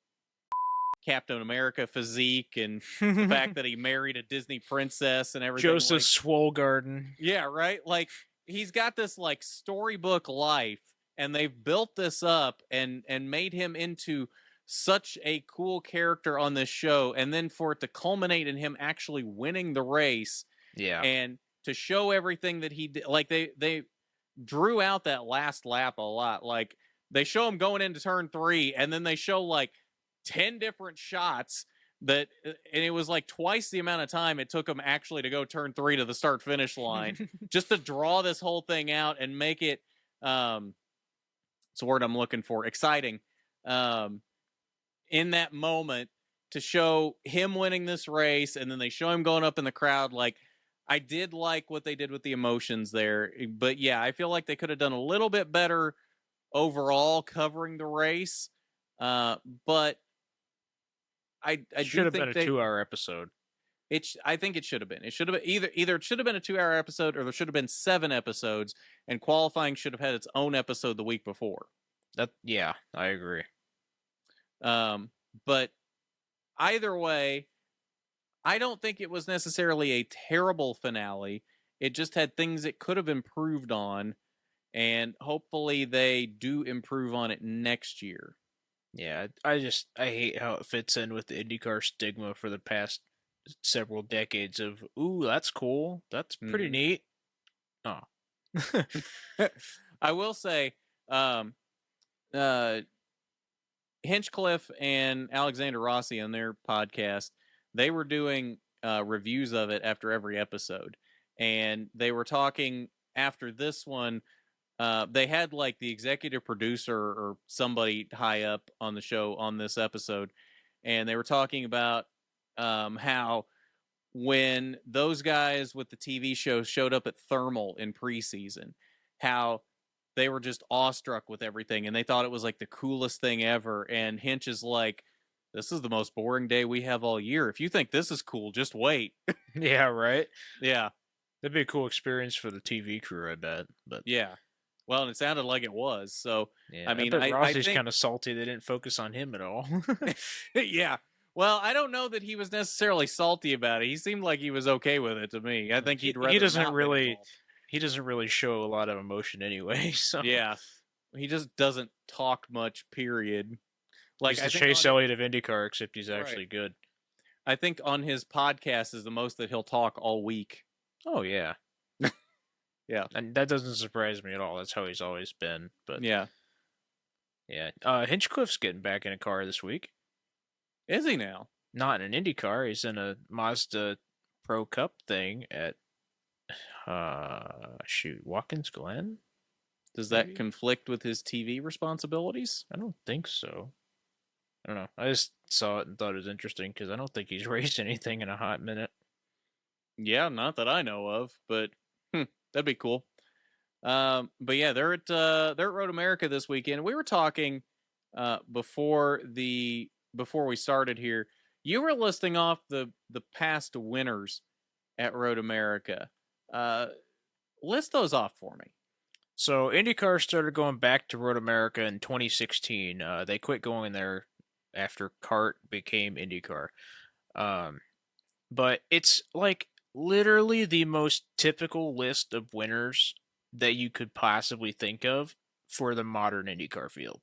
S1: Captain America physique and the fact that he married a Disney princess and everything.
S2: Joseph Swolgarden.
S1: Yeah, right. Like he's got this like storybook life, and they've built this up and made him into such a cool character on this show, and then for it to culminate in him actually winning the race, and to show everything that he did. Like they drew out that last lap a lot. Like they show him going into turn 3, and then they show like 10 different shots and it was like twice the amount of time it took him actually to go turn 3 to the start finish line just to draw this whole thing out and make it it's a word I'm looking for, exciting. In that moment, to show him winning this race, and then they show him going up in the crowd. Like, I did like what they did with the emotions there, but yeah, I feel like they could have done a little bit better overall covering the race. But I
S2: Should
S1: do
S2: have been
S1: think
S2: a
S1: they
S2: 2-hour episode.
S1: I think it should have been. It should have been either it should have been a 2-hour episode, or there should have been 7 episodes, and qualifying should have had its own episode the week before.
S2: Yeah, I agree.
S1: But either way, I don't think it was necessarily a terrible finale. It just had things it could have improved on, and hopefully they do improve on it next year.
S2: Yeah, I hate how it fits in with the IndyCar stigma for the past several decades of, ooh, that's cool. That's pretty neat. Oh.
S1: I will say, Hinchcliffe and Alexander Rossi on their podcast, they were doing reviews of it after every episode, and they were talking after this one. They had like the executive producer or somebody high up on the show on this episode, and they were talking about how when those guys with the TV show showed up at Thermal in preseason, how they were just awestruck with everything, and they thought it was like the coolest thing ever. And Hinch is like, this is the most boring day we have all year. If you think this is cool, just wait.
S2: Yeah, right?
S1: Yeah.
S2: That'd be a cool experience for the TV crew, I bet. But
S1: yeah. Well, and it sounded like it was. So,
S2: yeah,
S1: I mean,
S2: bet Rossi's
S1: think...
S2: kind of salty they didn't focus on him at all.
S1: Yeah. Well, I don't know that he was necessarily salty about it. He seemed like he was okay with it to me. I think he doesn't
S2: really show a lot of emotion anyway. So
S1: yeah, he just doesn't talk much. Period.
S2: Like, he's the Chase Elliott of IndyCar, except he's actually good.
S1: I think on his podcast is the most that he'll talk all week.
S2: Oh yeah.
S1: Yeah,
S2: and that doesn't surprise me at all. That's how he's always been. But
S1: yeah.
S2: Hinchcliffe's getting back in a car this week.
S1: Is he now?
S2: Not in an Indy car. He's in a Mazda Pro Cup thing at Watkins Glen.
S1: Does that conflict with his TV responsibilities?
S2: I don't think so. I don't know. I just saw it and thought it was interesting because I don't think he's raced anything in a hot minute.
S1: Yeah, not that I know of, but that'd be cool. But yeah, they're at Road America this weekend. We were talking before we started here. You were listing off the past winners at Road America. List those off for me.
S2: So IndyCar started going back to Road America in 2016. They quit going there after CART became IndyCar. But it's like literally the most typical list of winners that you could possibly think of for the modern IndyCar field.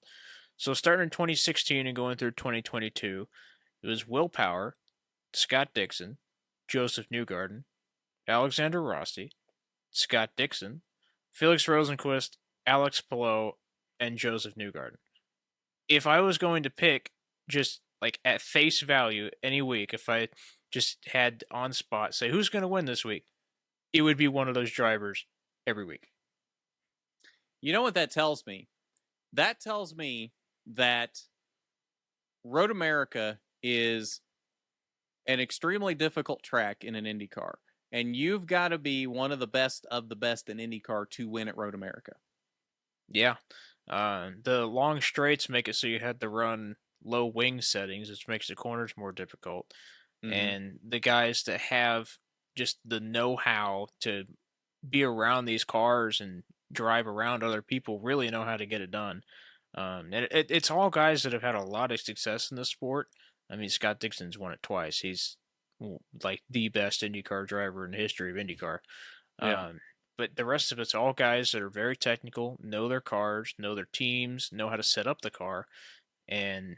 S2: So starting in 2016 and going through 2022, it was Will Power, Scott Dixon, Joseph Newgarden, Alexander Rossi, Scott Dixon, Felix Rosenqvist, Alex Palou, and Joseph Newgarden. If I was going to pick just like at face value any week, if I just had on spot say who's going to win this week, it would be one of those drivers every week.
S1: You know what that tells me? That tells me that Road America is an extremely difficult track in an IndyCar, and you've got to be one of the best in IndyCar to win at Road America.
S2: Yeah. The long straights make it so you had to run low wing settings, which makes the corners more difficult. Mm-hmm. And the guys that have just the know-how to be around these cars and drive around other people really know how to get it done. And it's all guys that have had a lot of success in the sport. I mean, Scott Dixon's won it twice. He's like the best IndyCar driver in the history of IndyCar.
S1: Yeah.
S2: But the rest of it's all guys that are very technical, know their cars, know their teams, know how to set up the car. And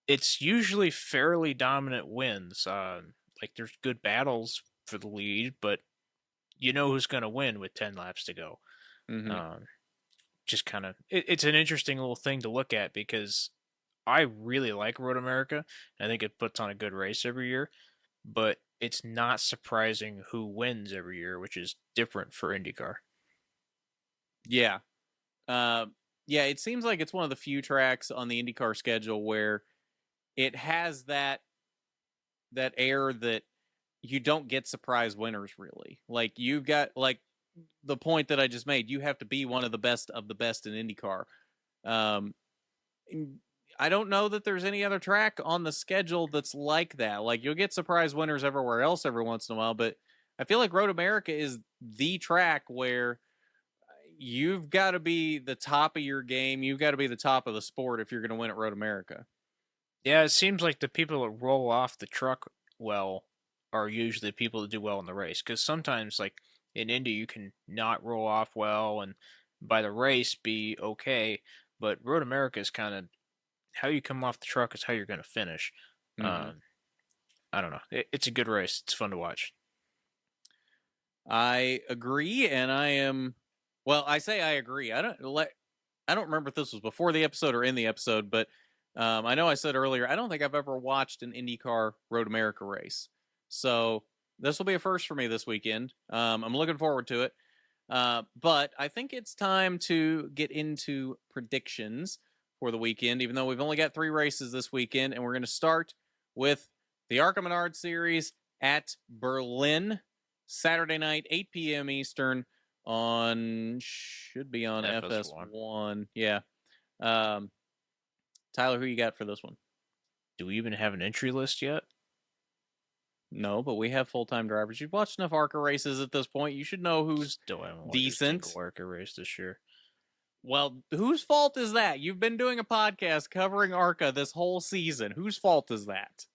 S2: it's usually fairly dominant wins. Like there's good battles for the lead, but you know who's going to win with 10 laps to go. Mm-hmm. Just kind of, it's an interesting little thing to look at because I really like Road America. I think it puts on a good race every year, but it's not surprising who wins every year, which is different for IndyCar.
S1: Yeah. Yeah, it seems like it's one of the few tracks on the IndyCar schedule where it has that air that you don't get surprise winners really. Like you've got like the point that I just made. You have to be one of the best in IndyCar. Um, I don't know that there's any other track on the schedule that's like that. Like you'll get surprise winners everywhere else every once in a while, but I feel like Road America is the track where you've got to be the top of your game. You've got to be the top of the sport if you're going to win at Road America.
S2: Yeah, it seems like the people that roll off the truck well are usually the people that do well in the race. Because sometimes, like in Indy, you can not roll off well and by the race be okay. But Road America is kind of how you come off the truck is how you're going to finish.
S1: Mm-hmm.
S2: I don't know. It's a good race. It's fun to watch.
S1: I agree, and I am. Well, I say I agree. I don't remember if this was before the episode or in the episode, but I know I said earlier I don't think I've ever watched an IndyCar Road America race, so this will be a first for me this weekend. I'm looking forward to it, but I think it's time to get into predictions for the weekend. Even though we've only got 3 races this weekend, and we're going to start with the ARCA Menard Series at Berlin. Saturday night, 8 p.m. Eastern should be on FS1. Yeah. Tyler, who you got for this one?
S2: Do we even have an entry list yet?
S1: No, but we have full-time drivers. You've watched enough ARCA races at this point. You should know who's decent.
S2: ARCA race this year.
S1: Well, whose fault is that? You've been doing a podcast covering ARCA this whole season. Whose fault is that?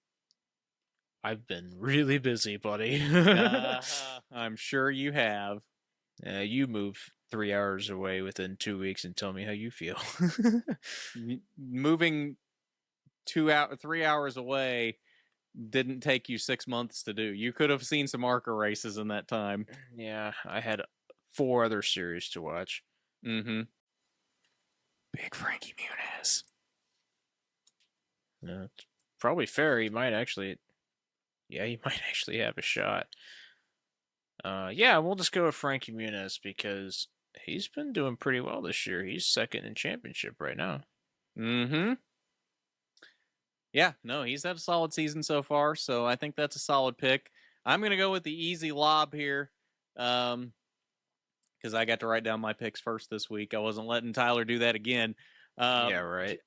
S2: I've been really busy, buddy.
S1: I'm sure you have.
S2: You move 3 hours away within 2 weeks and tell me how you feel.
S1: Moving 3 hours away didn't take you 6 months to do. You could have seen some ARCA races in that time.
S2: Yeah, I had 4 other series to watch.
S1: Mm-hmm. Big Frankie Muniz.
S2: No, it's probably fair. He might actually have a shot. Yeah, we'll just go with Frankie Muniz because he's been doing pretty well this year. He's second in championship right now.
S1: Mm-hmm. Yeah, no, he's had a solid season so far, so I think that's a solid pick. I'm going to go with the easy lob here because I got to write down my picks first this week. I wasn't letting Tyler do that again.
S2: Yeah, right.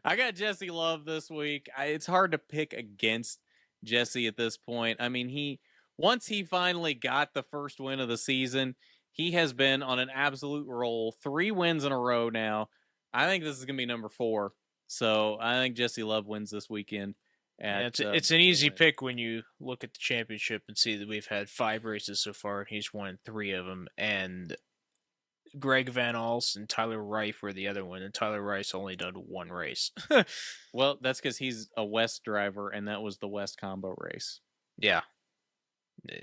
S1: I got Jesse Love this week. It's hard to pick against Jesse at this point. I mean, once he finally got the first win of the season, he has been on an absolute roll. 3 wins in a row now. I think this is going to be number 4. So I think Jesse Love wins this weekend.
S2: It's an easy pick when you look at the championship and see that we've had 5 races so far, and he's won 3 of them. And Greg Van Als and Tyler Reif were the other one, and Tyler Reif's only done 1 race.
S1: Well, that's because he's a West driver, and that was the West combo race.
S2: Yeah.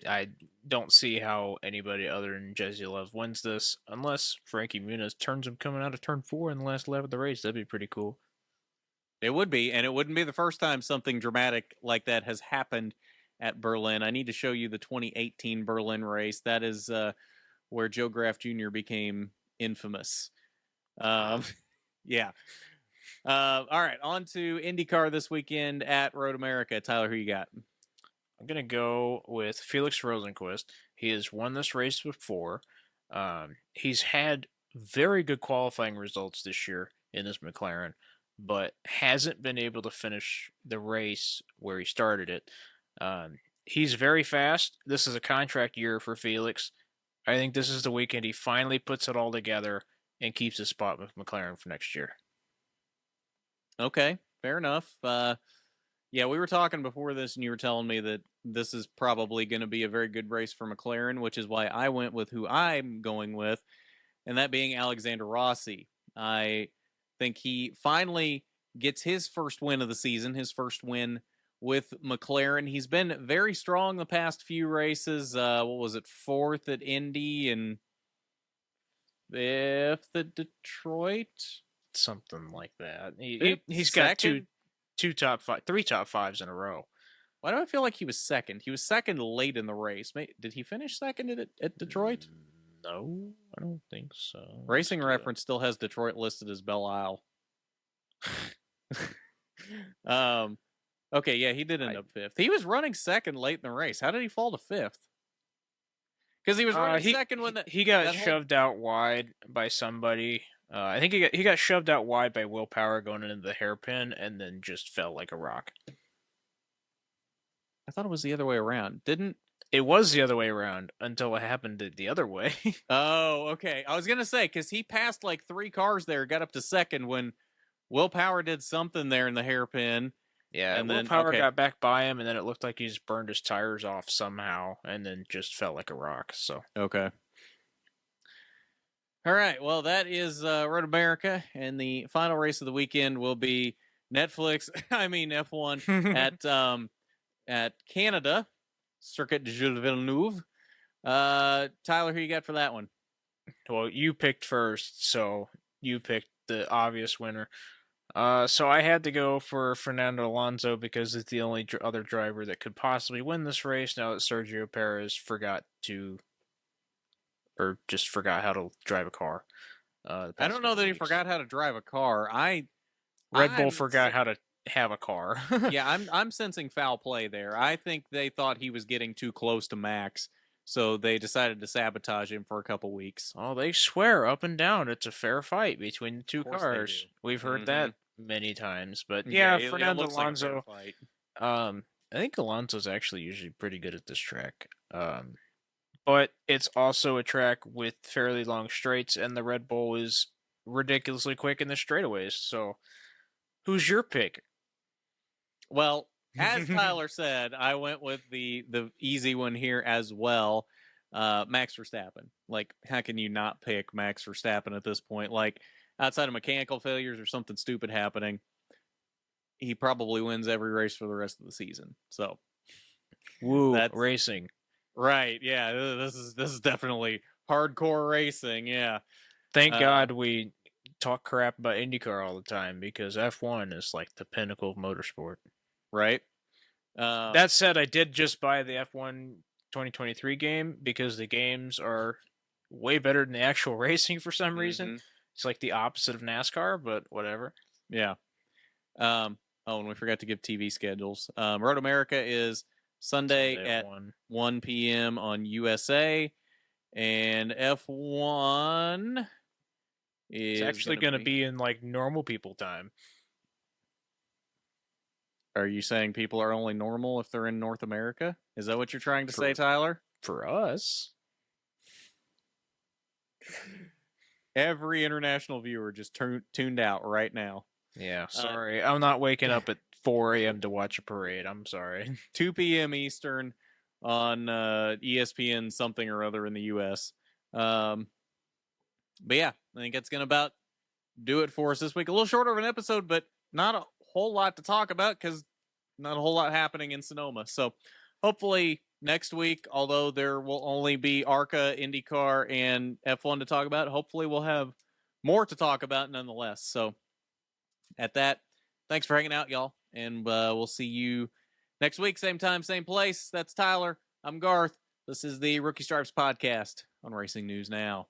S2: I don't see how anybody other than Jesse Love wins this, unless Frankie Muniz turns him coming out of turn 4 in the last lap of the race. That'd be pretty cool.
S1: It would be, and it wouldn't be the first time something dramatic like that has happened at Berlin. I need to show you the 2018 Berlin race. That is where Joe Graf Jr. became infamous. Yeah. All right, on to IndyCar this weekend at Road America. Tyler, who you got?
S2: I'm going to go with Felix Rosenqvist. He has won this race before. He's had very good qualifying results this year in this McLaren, but hasn't been able to finish the race where he started it. He's very fast. This is a contract year for Felix. I think this is the weekend he finally puts it all together and keeps his spot with McLaren for next year.
S1: Okay, fair enough. Yeah, we were talking before this, and you were telling me that this is probably going to be a very good race for McLaren, which is why I went with who I'm going with, and that being Alexander Rossi. I think he finally gets his first win of the season, his first win with McLaren. He's been very strong the past few races. What was it, 4th at Indy and 5th at Detroit?
S2: Something like that. He's got 3 top 5s in a row.
S1: Why do I feel like he was second? He was second late in the race. Did he finish second at Detroit?
S2: No, I don't think so.
S1: Racing Reference still has Detroit listed as Belle Isle. Okay, yeah, he did end up fifth. He was running second late in the race. How did he fall to fifth? Because he was running second when
S2: he got shoved out wide by somebody. I think he got shoved out wide by Will Power going into the hairpin, and then just fell like a rock.
S1: I thought it was the other way around. Didn't
S2: it was the other way around until it happened the other way.
S1: Oh, okay. I was gonna say because he passed like 3 cars there, got up to second when Will Power did something there in the hairpin.
S2: Yeah, and Will Power got back by him, and then it looked like he just burned his tires off somehow, and then just fell like a rock. So
S1: okay. All right. Well, that is Road America, and the final race of the weekend will be Netflix. I mean F1 at Canada, Circuit de Gilles Villeneuve. Tyler, who you got for that one?
S2: Well, you picked first, so you picked the obvious winner. So I had to go for Fernando Alonso because it's the only other driver that could possibly win this race now that Sergio Perez just forgot how to drive a car.
S1: I don't know that he forgot how to drive a car.
S2: Red Bull forgot how to have a car.
S1: Yeah, I'm sensing foul play there. I think they thought he was getting too close to Max, so they decided to sabotage him for a couple weeks.
S2: Oh, they swear up and down it's a fair fight between the two cars. We've heard that many times, but yeah, Fernando Alonso.
S1: Like
S2: I think Alonso's actually usually pretty good at this track. But it's also a track with fairly long straights, and the Red Bull is ridiculously quick in the straightaways. So, who's your pick?
S1: Well, as Tyler said, I went with the easy one here as well. Max Verstappen. Like, how can you not pick Max Verstappen at this point? Like, outside of mechanical failures or something stupid happening, he probably wins every race for the rest of the season. So,
S2: that's racing.
S1: Right, yeah, this is definitely hardcore racing, yeah.
S2: Thank God we talk crap about IndyCar all the time because F1 is like the pinnacle of motorsport.
S1: Right.
S2: That said, I did just buy the F1 2023 game because the games are way better than the actual racing for some reason. It's like the opposite of NASCAR, but whatever.
S1: Yeah. Oh, and we forgot to give TV schedules. Road America is Sunday at 1 p.m. on USA, and F1 is
S2: actually going to be in like normal people time.
S1: Are you saying people are only normal if they're in North America? Is that what you're trying to say, Tyler?
S2: For us.
S1: Every international viewer just tuned out right now.
S2: Yeah, sorry. I'm not waking up at 4 a.m. to watch a parade. I'm sorry.
S1: 2 p.m. Eastern on ESPN something or other in the U.S. But yeah, I think that's going to about do it for us this week. A little shorter of an episode, but not a whole lot to talk about because not a whole lot happening in Sonoma. So hopefully next week, although there will only be ARCA, IndyCar, and F1 to talk about, hopefully we'll have more to talk about nonetheless. So at that, thanks for hanging out, y'all. And we'll see you next week, same time, same place. That's Tyler. I'm Garth. This is the Rookie Stripes podcast on Racing News Now.